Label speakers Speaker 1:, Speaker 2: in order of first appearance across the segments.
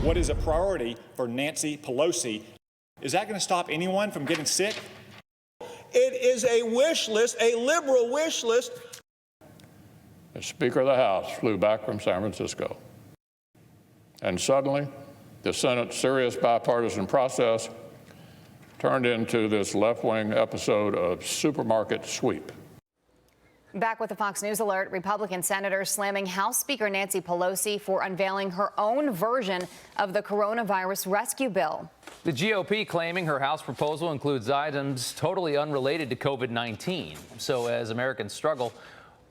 Speaker 1: what is a priority for Nancy Pelosi. Is that going to stop anyone from getting sick?
Speaker 2: It is a wish list, a liberal wish list.
Speaker 3: The Speaker of the House flew back from San Francisco. And suddenly, the Senate's serious bipartisan process turned into this left-wing episode of supermarket sweep.
Speaker 4: Back with the Fox News alert, Republican senators slamming House Speaker Nancy Pelosi for unveiling her own version of the coronavirus rescue bill.
Speaker 5: The GOP claiming her House proposal includes items totally unrelated to COVID-19. So as Americans struggle,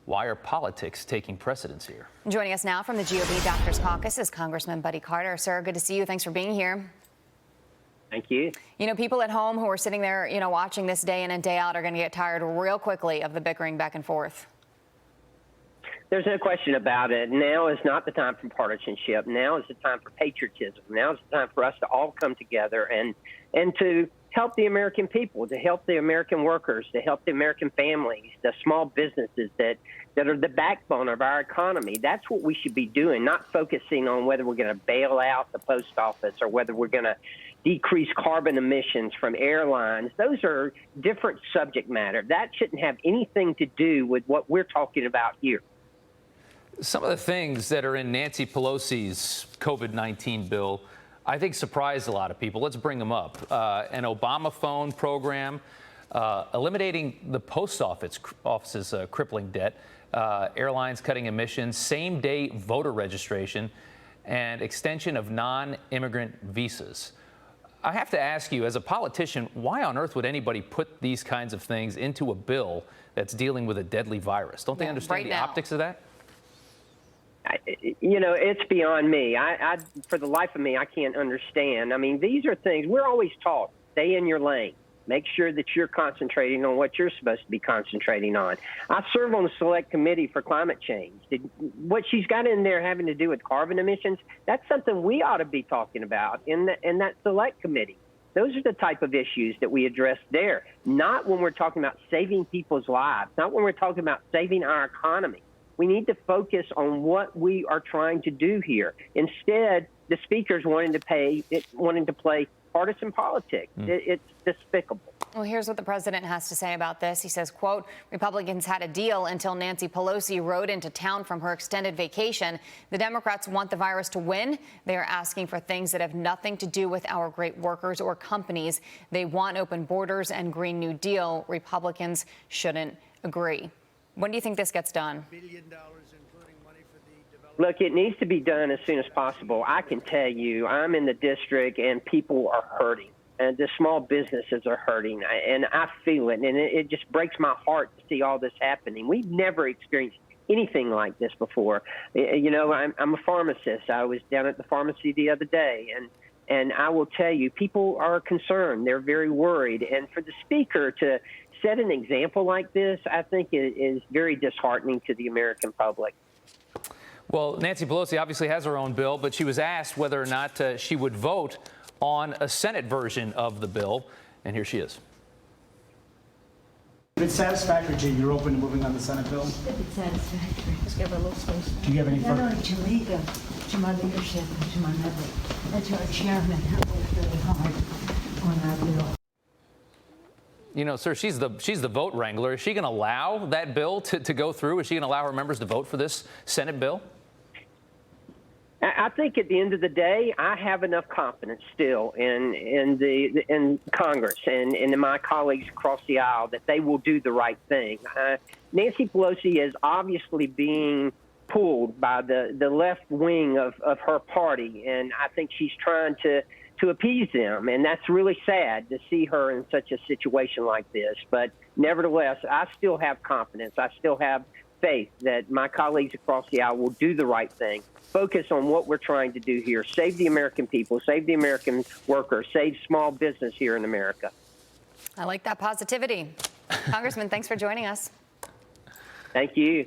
Speaker 5: why are politics taking precedence here?
Speaker 4: Joining us now from the GOP Doctors Caucus is Congressman Buddy Carter. Sir, good to see you. Thanks for being here.
Speaker 6: Thank you.
Speaker 4: You know, people at home who are sitting there, watching this day in and day out are going to get tired real quickly of the bickering back and forth.
Speaker 6: There's no question about it. Now is not the time for partisanship. Now is the time for patriotism. Now is the time for us to all come together and to help the American people, to help the American workers, to help the American families, the small businesses that are the backbone of our economy. That's what we should be doing, not focusing on whether we're going to bail out the post office or whether we're going to decrease carbon emissions from airlines. Those are different subject matter. That shouldn't have anything to do with what we're talking about here.
Speaker 5: Some of the things that are in Nancy Pelosi's COVID-19 bill, I think, surprised a lot of people. Let's bring them up. An Obama phone program, eliminating the post office's crippling debt, airlines cutting emissions, same-day voter registration, and extension of non-immigrant visas. I have to ask you, as a politician, why on earth would anybody put these kinds of things into a bill that's dealing with a deadly virus? Don't they understand the optics of that?
Speaker 6: It's beyond me. For the life of me, I can't understand. I mean, these are things we're always taught. Stay in your lane. Make sure that you're concentrating on what you're supposed to be concentrating on. I serve on the select committee for climate change. What she's got in there having to do with carbon emissions, that's something we ought to be talking about in that select committee. Those are the type of issues that we address there, not when we're talking about saving people's lives, not when we're talking about saving our economy. We need to focus on what we are trying to do here. Instead, the speaker's wanting to play partisan politics. It's despicable.
Speaker 4: Well, here's what the president has to say about this. He says, quote, Republicans had a deal until Nancy Pelosi rode into town from her extended vacation. The Democrats want the virus to win. They are asking for things that have nothing to do with our great workers or companies. They want open borders and Green New Deal. Republicans shouldn't agree. When do you think this gets done?
Speaker 6: Look, it needs to be done as soon as possible. I can tell you, I'm in the district and people are hurting. And the small businesses are hurting. And I feel it. And it just breaks my heart to see all this happening. We've never experienced anything like this before. I'm a pharmacist. I was down at the pharmacy the other day. And I will tell you, people are concerned. They're very worried. And for the speaker to set an example like this, I think it is very disheartening to the American public.
Speaker 5: Well, Nancy Pelosi obviously has her own bill, but she was asked whether or not she would vote on a Senate version of the bill. And here she is.
Speaker 7: If it's satisfactory to you, you're open to moving on the Senate bill?
Speaker 8: If it's satisfactory. Let's give her a little space.
Speaker 7: Do you have any further?
Speaker 8: Not only to me, to my leadership and to my mother and to our chairman who worked really hard on our bill.
Speaker 5: You know, sir, she's the vote wrangler. Is she going to allow that bill to go through? Is she going to allow her members to vote for this Senate bill?
Speaker 6: I think at the end of the day, I have enough confidence still in Congress and in my colleagues across the aisle that they will do the right thing. Nancy Pelosi is obviously being pulled by the left wing of her party, and I think she's trying to appease them, and that's really sad to see her in such a situation like this. But nevertheless, I still have confidence. I still have faith that my colleagues across the aisle will do the right thing, focus on what we're trying to do here, save the American people, save the American worker, save small business here in America.
Speaker 4: I like that positivity. Congressman, thanks for joining us.
Speaker 6: Thank you.